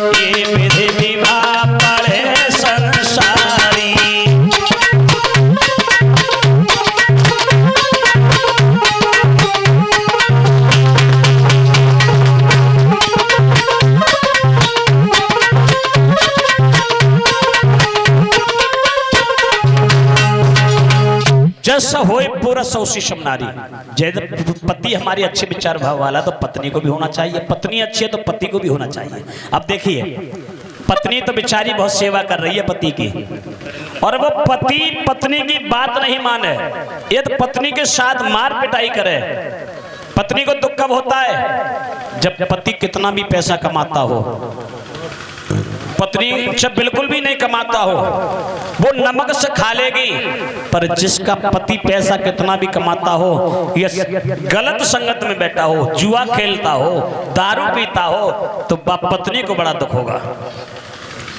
ये विधि विवाह पढ़े संसारी। जस होए पूरा सौसी नारी। जैसे पति हमारी अच्छे विचार भाव वाला तो पत्नी को भी होना चाहिए, पत्नी अच्छी है तो पति को भी होना चाहिए। अब देखिए पत्नी तो बेचारी बहुत सेवा कर रही है पति की, और वो पति पत्नी की बात नहीं माने, यदि पत्नी के साथ मार पिटाई करे। पत्नी को दुख कब होता है? जब पति कितना भी पैसा कमाता हो, पत्नी जब बिल्कुल भी नहीं कमाता हो वो नमक से खा लेगी, पर जिसका पति पैसा कितना भी कमाता हो, या गलत संगत में बैठा हो, जुआ खेलता हो, दारू पीता हो, तो पत्नी को बड़ा दुख होगा।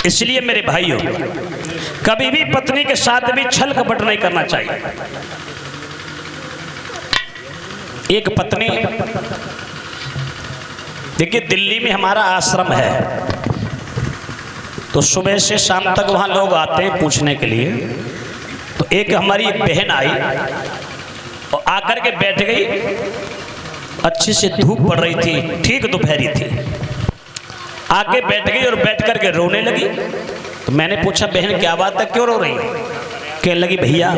इसलिए मेरे भाइयों, कभी भी पत्नी के साथ भी छल कपट नहीं करना चाहिए। एक पत्नी, देखिए दिल्ली में हमारा आश्रम है, तो सुबह से शाम तक वहाँ लोग आते हैं पूछने के लिए। तो एक हमारी एक बहन आई और आकर के बैठ गई, अच्छी से धूप पड़ रही थी, ठीक दोपहरी थी, आके बैठ गई और बैठ करके रोने लगी। तो मैंने पूछा बहन क्या बात है, क्यों रो रही है? कहने लगी भैया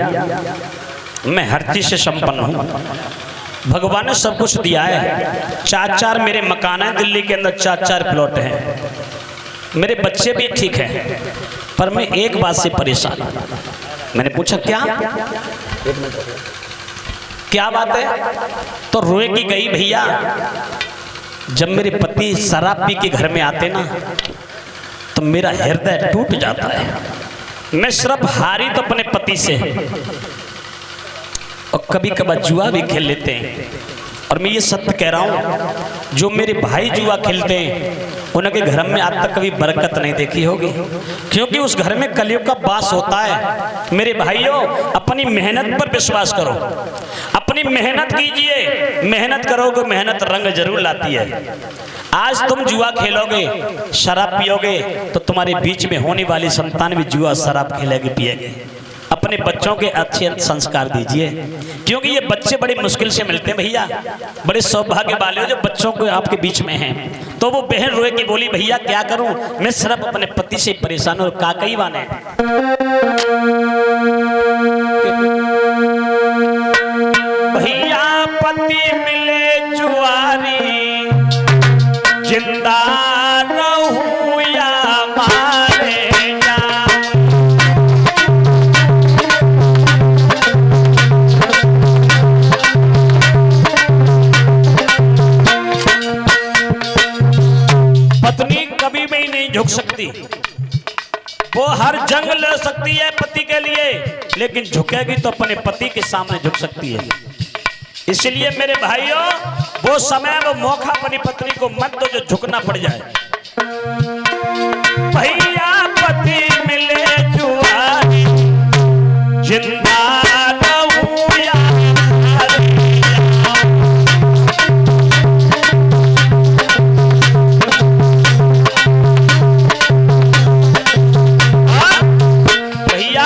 मैं हर चीज से संपन्न हूँ, भगवान ने सब कुछ दिया है, 4-4 मेरे मकान हैं दिल्ली के अंदर, 4-4 प्लॉट हैं, मेरे बच्चे भी ठीक हैं, पर मैं एक बात से परेशान हूं। मैंने पूछा क्या? क्या बात है? तो रोए की गई भैया जब मेरे पति शराब पी के घर में आते ना तो मेरा हृदय टूट जाता है। मैं सिर्फ हारी तो अपने पति से, और कभी कभार जुआ भी खेल लेते हैं। और मैं ये सत्य कह रहा हूँ, जो मेरे भाई जुआ खेलते हैं उनके घर में आज तक कभी बरकत नहीं देखी होगी, क्योंकि उस घर में कलयुग का वास होता है। मेरे भाइयों अपनी मेहनत पर विश्वास करो, अपनी मेहनत कीजिए, मेहनत करोगे मेहनत रंग जरूर लाती है। आज तुम जुआ खेलोगे, शराब पियोगे, तो तुम्हारे बीच में होने वाली संतान भी जुआ शराब खेलेगी पिएगी। अपने बच्चों के अच्छे संस्कार दीजिए, क्योंकि ये बच्चे बड़ी मुश्किल से मिलते हैं भैया, बड़े सौभाग्य वाले हो जो बच्चों को आपके बीच में हैं। तो वो बहन रोए की बोली भैया क्या करूं, मैं सिर्फ अपने पति से परेशान हूं। काकई वाने भैया पति मिले जुआरी, जिंदा रहूं या मारे जा। पत्नी कभी भी नहीं झुक सकती, वो हर जंग लड़ सकती है पति के लिए, लेकिन झुकेगी तो अपने पति के सामने झुक सकती है। इसलिए मेरे भाइयों वो समय वो मौका अपनी पत्नी को मत दो जो झुकना पड़ जाए। भैया पति मिले जुआरी, जिंदा रहूं या भैया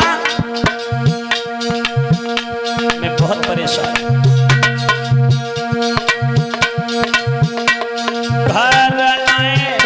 मैं बहुत परेशान, घर आए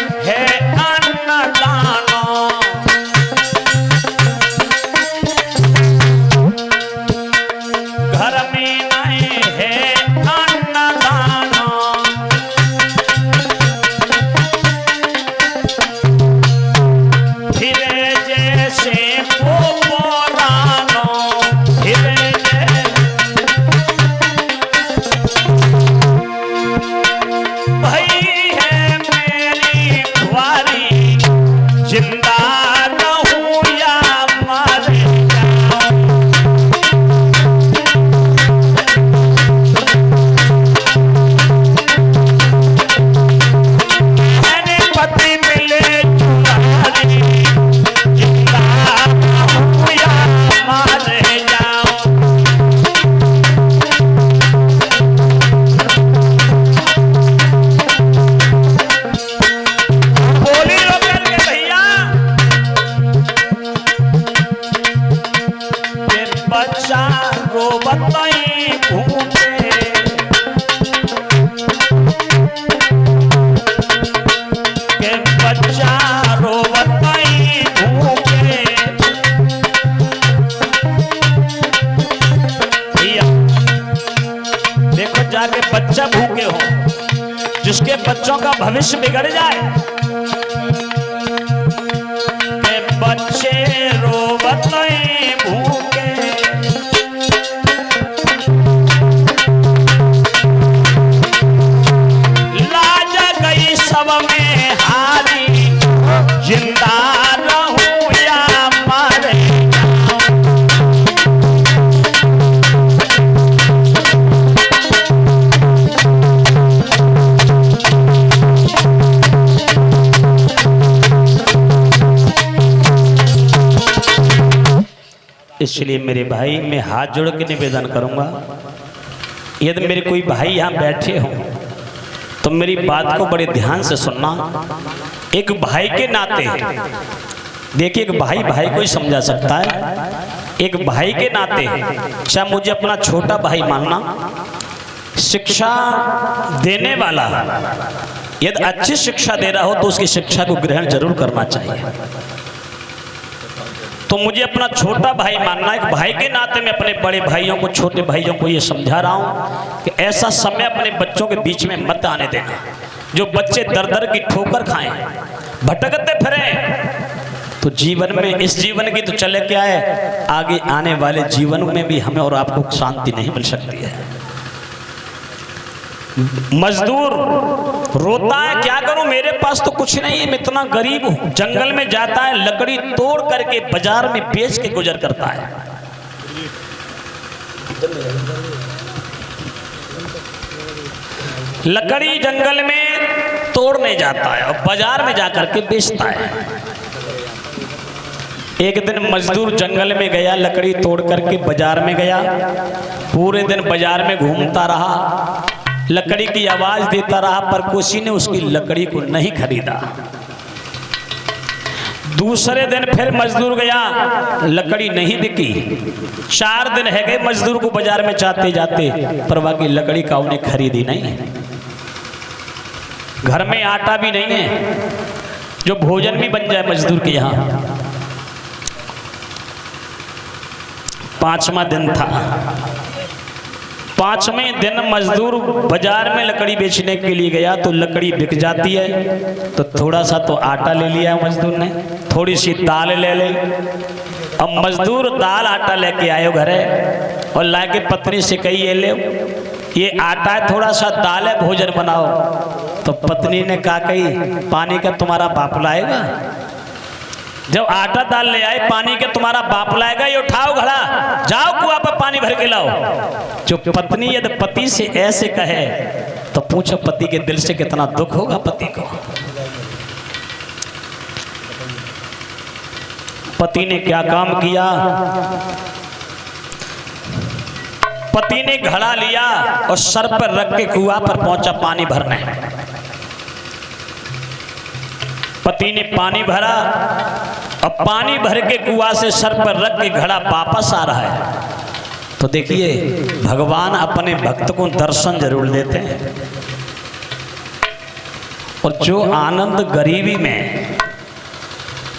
बच्चों का भविष्य बिगड़ जाए, के बच्चे रोवत भूखे, लाज गई सब में हारी, जिंदा रहूं या मर इसलिए मेरे भाई मैं हाथ जोड़ के निवेदन करूंगा, यदि मेरे कोई भाई यहाँ बैठे हो तो मेरी बात को बड़े ध्यान से सुनना। एक भाई के नाते देखिए, एक भाई भाई को ही समझा सकता है। एक भाई के नाते चाहे मुझे अपना छोटा भाई मानना, शिक्षा देने वाला यदि अच्छी शिक्षा दे रहा हो तो उसकी शिक्षा को ग्रहण जरूर करना चाहिए। तो मुझे अपना छोटा भाई मानना, एक भाई के नाते मैं अपने बड़े भाइयों को, छोटे भाइयों को ये समझा रहा हूँ कि ऐसा समय अपने बच्चों के बीच में मत आने देना जो बच्चे दर दर की ठोकर खाएं, भटकते फिरें। तो जीवन में, इस जीवन की तो चले क्या है, आगे आने वाले जीवन में भी हमें और आपको शांति नहीं मिल सकती है। मजदूर रोता है, क्या करूं, मेरे पास तो कुछ नहीं है, मैं इतना गरीब हूं। जंगल में जाता है, लकड़ी तोड़ करके बाजार में बेच के गुजर करता है। लकड़ी जंगल में तोड़ने जाता है और बाजार में जाकर के बेचता है। एक दिन मजदूर जंगल में गया, लकड़ी तोड़ करके बाजार में गया, पूरे दिन बाजार में घूमता रहा, लकड़ी की आवाज देता रहा, पर किसी ने उसकी लकड़ी को नहीं खरीदा। दूसरे दिन फिर मजदूर गया, लकड़ी नहीं बिकी। 4 दिन है गए मजदूर को बाजार में जाते जाते, पर बाकी लकड़ी का उन्हें खरीदी नहीं। घर में आटा भी नहीं है जो भोजन भी बन जाए मजदूर के यहाँ। 5वां दिन था। 5वें दिन मजदूर बाजार में लकड़ी बेचने के लिए गया तो लकड़ी बिक जाती है, तो थोड़ा सा तो आटा ले लिया मजदूर ने, थोड़ी सी दाल ले ली। अब मजदूर दाल आटा लेके आयो घरे और लाके पत्नी से कही ये ले, ये आटा है, थोड़ा सा दाल है, भोजन बनाओ। तो पत्नी ने कहा, कही पानी का तुम्हारा बाप लाएगा? जब आटा दाल ले आए, पानी के तुम्हारा बाप लाएगा? ये उठाओ घड़ा, जाओ कुआं पर पानी भर के लाओ। जो पत्नी यदि पति से ऐसे कहे तो पूछो पति के दिल से कितना दुख होगा पति को। पति ने क्या काम किया? पति ने घड़ा लिया और सर पर रख के कुआं पर पहुंचा पानी भरने। पति ने पानी भरा, अब पानी भर के कुआं से सर पर रख के घड़ा वापस आ रहा है। तो देखिए, भगवान अपने भक्त को दर्शन जरूर देते हैं। और जो आनंद गरीबी में,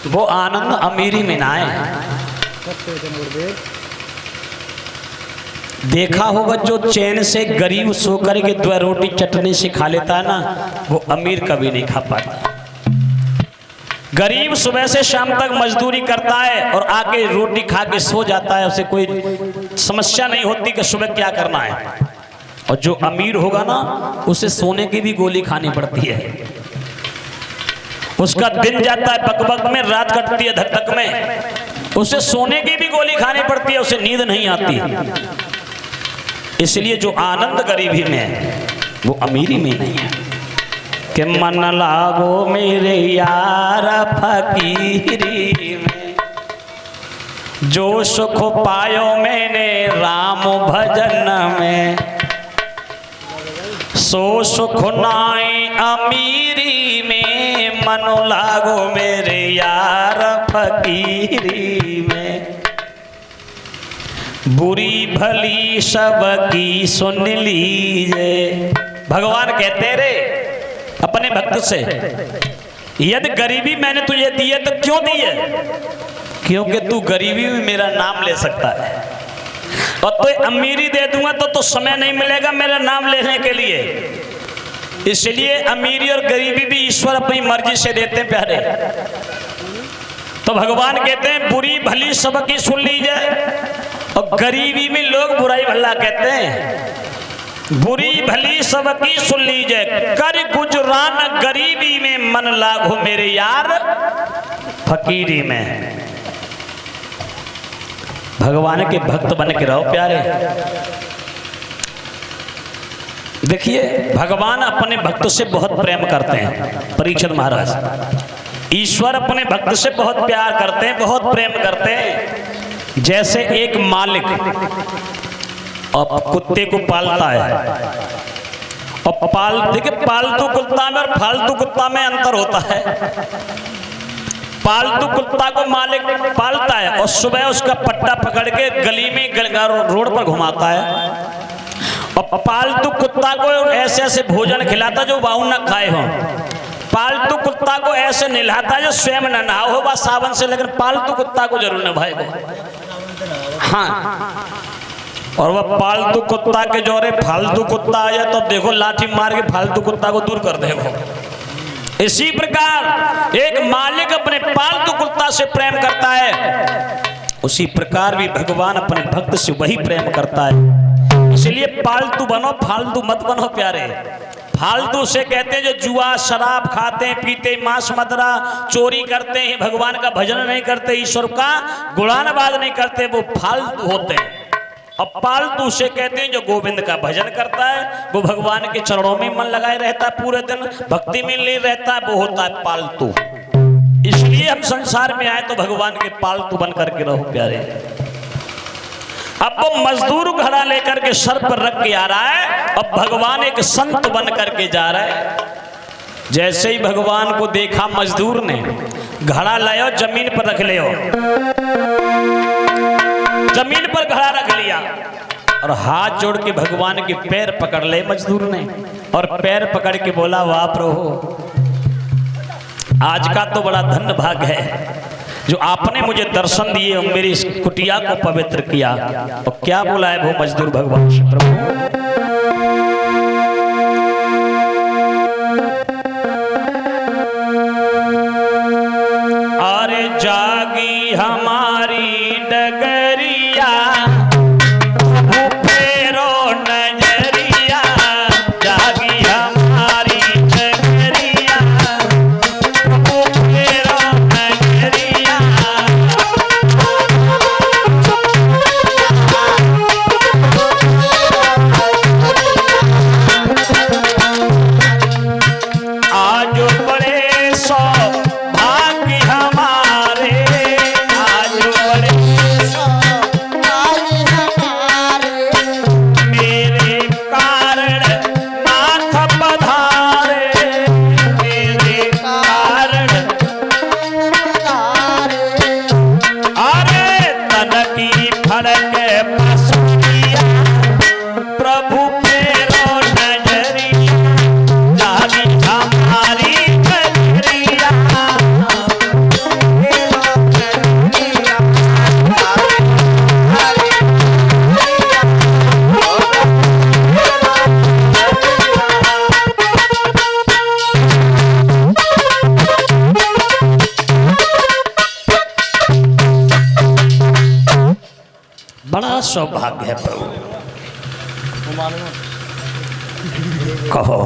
वो आनंद अमीरी में ना आए। देखा होगा जो चैन से गरीब सो करके 2 रोटी चटनी से खा लेता है ना, वो अमीर कभी नहीं खा पाता। गरीब सुबह से शाम तक मजदूरी करता है और आके रोटी खा के सो जाता है, उसे कोई समस्या नहीं होती कि सुबह क्या करना है। और जो अमीर होगा ना, उसे सोने की भी गोली खानी पड़ती है। उसका दिन जाता है बकबक में, रात कटती है धक-धक में, उसे सोने की भी गोली खानी पड़ती है, उसे नींद नहीं आती। इसलिए जो आनंद गरीबी में है वो अमीरी में नहीं है। कि मन लागो मेरे यार फकीरी में, जो सुख पायो मैंने राम भजन में, सो सुख नाई अमीरी में, मन लागो मेरे यार फकीरी में। बुरी भली सबकी सुन लीजिए, भगवान कहते रे अपने भक्त से, यदि गरीबी मैंने तुझे दी है तो क्यों दी है? क्योंकि तू गरीबी में मेरा नाम ले सकता है, और तो अमीरी दे दूंगा तो समय नहीं मिलेगा मेरा नाम लेने के लिए। इसलिए अमीरी और गरीबी भी ईश्वर अपनी मर्जी से देते हैं प्यारे। तो भगवान कहते हैं बुरी भली सबकी सुन लीजिए, और गरीबी में लोग बुराई भला कहते हैं। बुरी भली सबकी सुन लीजिए, कर गुजरान गरीबी में, मन लागो मेरे यार फकीरी में। भगवान के भक्त बन के रहो प्यारे। देखिए भगवान अपने भक्त से बहुत प्रेम करते हैं। परीक्षित महाराज, ईश्वर अपने भक्त से बहुत प्यार करते हैं, बहुत प्रेम करते हैं। जैसे एक मालिक और कुत्ते को पालता है, और देखिए पालतू कुत्ता में और फालतू कुत्ता में अंतर होता है। पालतू कुत्ता को मालिक पालता है और सुबह उसका पट्टा पकड़ के गली में रोड पर घुमाता है, और पालतू कुत्ता को ऐसे ऐसे भोजन खिलाता जो वाहु न खाए हो। पालतू कुत्ता को ऐसे नहलाता जो स्वयं न नहा हो बस साबुन से, लेकिन पालतू कुत्ता को जरूर नहाएगा। हाँ, और वह पालतू कुत्ता के जोरे फालतू कुत्ता आ जाए तो देखो लाठी मार के फालतू कुत्ता को दूर कर देगा। इसी प्रकार एक मालिक अपने पालतू कुत्ता से प्रेम करता है, उसी प्रकार भी भगवान अपने भक्त से वही प्रेम करता है। इसलिए पालतू बनो, फालतू मत बनो प्यारे। फालतू से कहते हैं जो जुआ शराब खाते हैं, पीते, मांस मदरा, चोरी करते हैं, भगवान का भजन नहीं करते, ईश्वर का गुणानुवाद नहीं करते, वो फालतू होते हैं। अब पालतू से कहते हैं जो गोविंद का भजन करता है, वो भगवान के चरणों में मन लगाए रहता है, पूरे दिन भक्ति में ले रहता है, वो होता है पालतू। इसलिए हम संसार में आए तो भगवान के पालतू बन करके रहो प्यारे। अब वो मजदूर घड़ा लेकर के सर पर रख के आ रहा है, अब भगवान एक संत बन करके जा रहा है। जैसे ही भगवान को देखा मजदूर ने, घड़ा लायो जमीन पर रख लियो, जमीन पर घड़ा रख लिया और हाथ जोड़ के भगवान के पैर पकड़ ले मजदूर ने, और पैर पकड़ के बोला वाह प्रभु, आज का तो बड़ा धन्य भाग है जो आपने मुझे दर्शन दिए और मेरी इस कुटिया को पवित्र किया। और क्या बोला है वो मजदूर भगवान से, प्रभु अरे जागी हमारी डगरिया, फेरो नजरिया, जागी हमारी डगरिया, फेरो नजरिया। आज बड़े सौभाग्य हमारे, आज बड़े सौभाग्य हमारे, मेरे कारण नाथ पधारे, मेरे कारण पधारे। अरे तन की फड़क पसुरिया, प्रभु फेरो नजरिया, जागी हमारी डगरिया, बड़ा सौभाग्य है प्रभु। कहो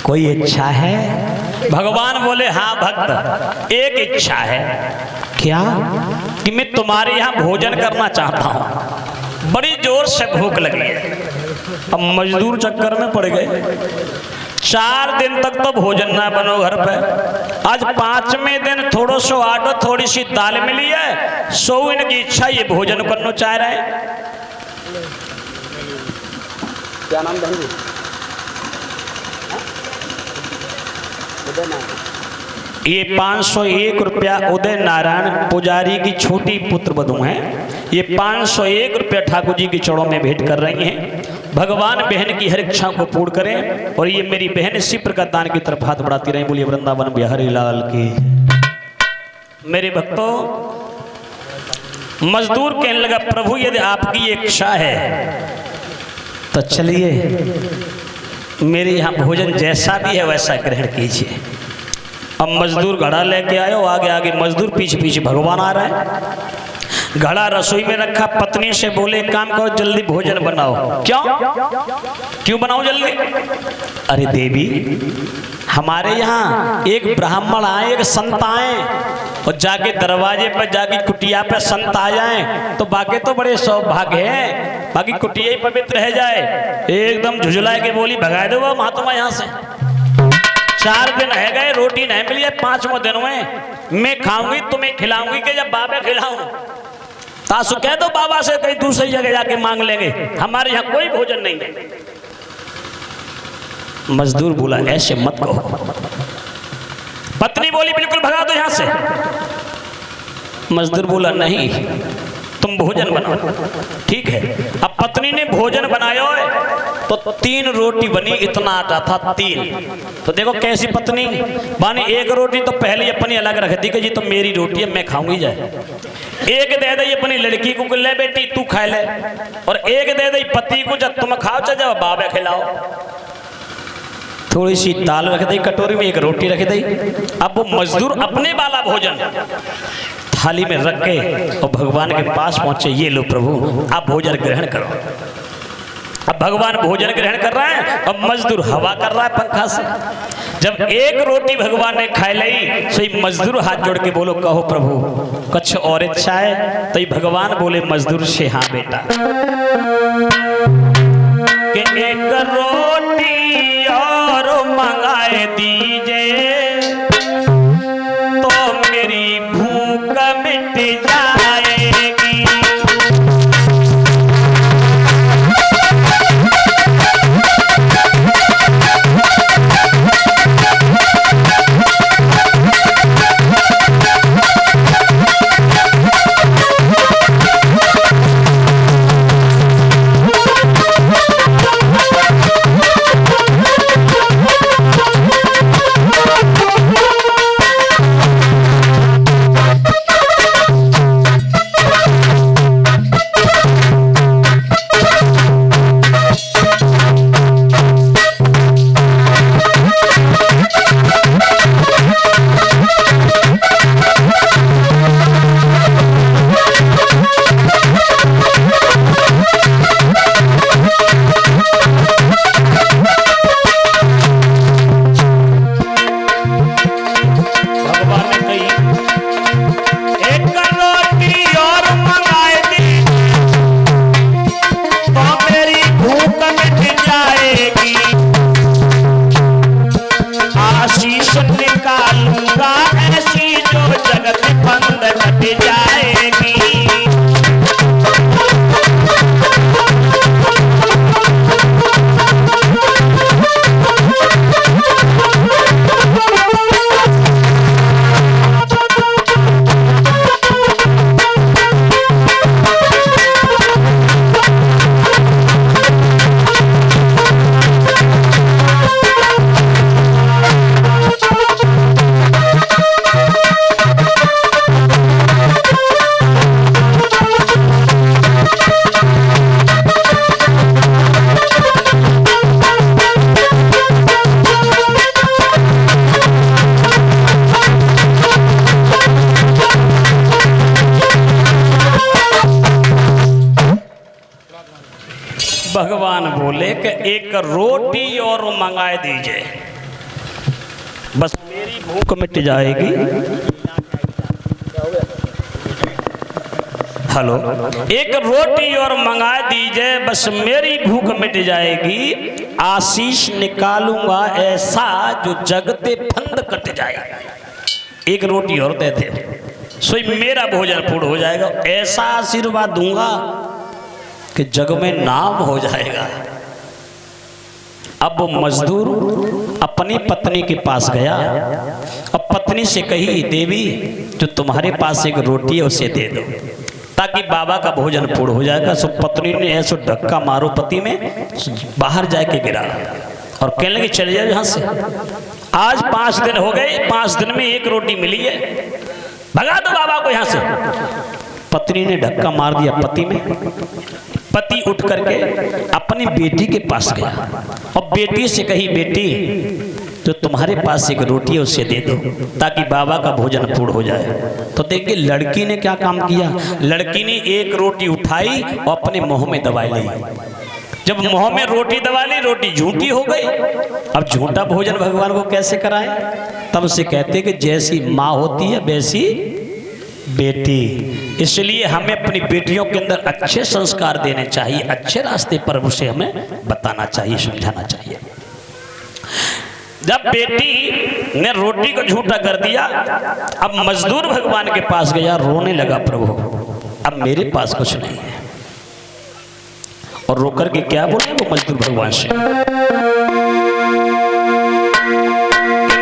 कोई इच्छा है? भगवान बोले हाँ भक्त, एक इच्छा है। क्या? कि मैं तुम्हारे यहाँ भोजन करना चाहता हूँ, बड़ी जोर से भूख लगी है। अब मजदूर चक्कर में पड़ गए, 4 दिन तक तो भोजन ना बनो घर पे। आज 5वें दिन थोड़ो सो आटो थोड़ी सी दाल मिली है, सो इनकी इच्छा ये भोजन करना चाह रहे हैं। क्या नाम बहन? ये 501 रुपया उदय नारायण पुजारी की छोटी पुत्र वधू हैं। ये 501 रुपया ठाकुर जी के चरणों में भेंट कर रही हैं। भगवान बहन की हर इच्छा को पूर्ण करें, और ये मेरी बहन इसी प्रकार दान की तरफ हाथ बढ़ाती रही। बोलिए वृंदावन बिहारी लाल की। मेरे भक्तों, मजदूर कहने लगा प्रभु यदि आपकी इच्छा है तो चलिए मेरे यहाँ भोजन जैसा भी है वैसा ग्रहण कीजिए। अब मजदूर घड़ा लेके आयो, आगे आगे मजदूर, पीछे पीछे भगवान आ रहा है। घड़ा रसोई में रखा, पत्नी से बोले काम करो जल्दी भोजन बनाओ। क्यों बनाओ जल्दी? अरे देवी, हमारे यहाँ एक ब्राह्मण आए, एक संत आए, और जाके दरवाजे पर जाके कुटिया पे संत आ जाए तो बाकी तो बड़े सौभाग्य है, बाकी कुटिया ही पवित्र रह जाए। एकदम झुझलाए के बोली भगा दो वो महात्मा यहाँ से। 4 दिन है गए, रोटी नहीं मिली है, 5वें दिन में मैं खाऊंगी तुम्हें खिलाऊंगी कि जब बाबा खिलाऊं। तासु कह दो बाबा से कहीं दूसरी जगह जाके मांग लेंगे, हमारे यहाँ कोई भोजन नहीं है। मजदूर बोला ऐसे मत कहो। पत्नी बोली बिल्कुल भगा दो यहां से। मजदूर बोला नहीं, तुम भोजन बनाओ। ठीक है। अब पत्नी ने भोजन बनाया तो 3 रोटी बनी, इतना आटा था 3। तो देखो कैसी पत्नी बानी, 1 रोटी तो पहले अपनी अलग रख दी कि जी तो मेरी रोटी है मैं खाऊंगी जाए। 1 दे दी अपनी लड़की को, ले बेटी तू खा ले, और 1 दे दी पति को, जब तुम खाओ चाहे जब बाबा खिलाओ। थोड़ी सी दाल रख दी कटोरी में, 1 रोटी रख दी। अब वो मजदूर अपने वाला भोजन थाली में रख के और भगवान के पास पहुंचे, ये लो प्रभु आप भोजन ग्रहण करो। अब भगवान भोजन ग्रहण कर रहा है और मजदूर हवा कर रहा है पंखा से। जब 1 रोटी भगवान ने खा ली, सही मजदूर हाथ जोड़ के बोलो कहो प्रभु कुछ और इच्छा है? तो भगवान बोले मजदूर से, हाँ बेटा, कि 1 रोटी और मंगाए दीजिए तो मेरी भूख मिट जाएगी। भगवान बोले कि 1 रोटी और मंगाए दीजिए, बस मेरी भूख मिट जाएगी। हेलो, 1 रोटी और मंगा दीजिए बस मेरी भूख मिट जाएगी। आशीष निकालूंगा ऐसा जो जगते फंद कट जाएगा। 1 रोटी और दे दे, सोई मेरा भोजन पूर्ण हो जाएगा। ऐसा आशीर्वाद दूंगा कि जग में नाम हो जाएगा। अब वो मजदूर अपनी पत्नी के पास गया और पत्नी से कही, देवी जो तुम्हारे पास 1 रोटी है उसे दे दो ताकि बाबा का भोजन पूर्ण हो जाएगा। सो पत्नी ने ऐसा धक्का मारो पति में, बाहर जाके गिरा और कहने लगे चले जाओ यहाँ से। आज 5 दिन हो गए, 5 दिन में 1 रोटी मिली है, भगा दो बाबा को यहाँ से। पत्नी ने धक्का मार दिया पति में। पति उठ करके अपनी बेटी के पास गया और बेटी से कही, बेटी तो तुम्हारे पास एक रोटी है उसे दे दो ताकि बाबा का भोजन पूर्ण हो जाए। तो देखिए लड़की ने क्या काम किया, लड़की ने एक रोटी उठाई और अपने मुंह में दबा ली। जब मुंह में रोटी दबा ली, रोटी झूठी हो गई। अब झूठा भोजन भगवान को कैसे कराए? तब से कहते कि जैसी माँ होती है वैसी बेटी। इसलिए हमें अपनी बेटियों के अंदर अच्छे संस्कार देने चाहिए, अच्छे रास्ते पर उसे हमें बताना चाहिए, समझाना चाहिए। जब बेटी ने रोटी को झूठा कर दिया, अब मजदूर भगवान के पास गया, रोने लगा, प्रभु अब मेरे पास कुछ नहीं है। और रोकर के क्या बोले वो मजदूर भगवान से,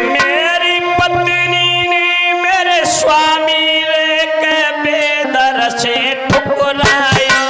मेरी पत्नी ने मेरे स्वामी के बेदर से ठुकराया,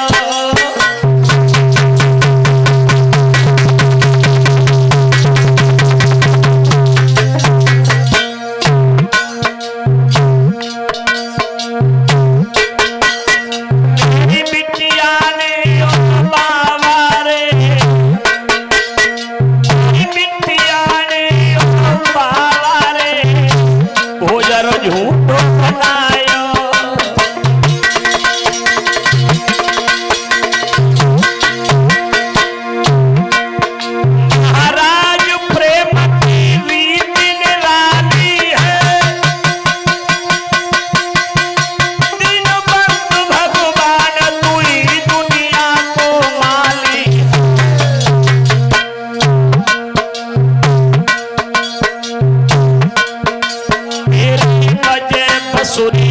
सुनी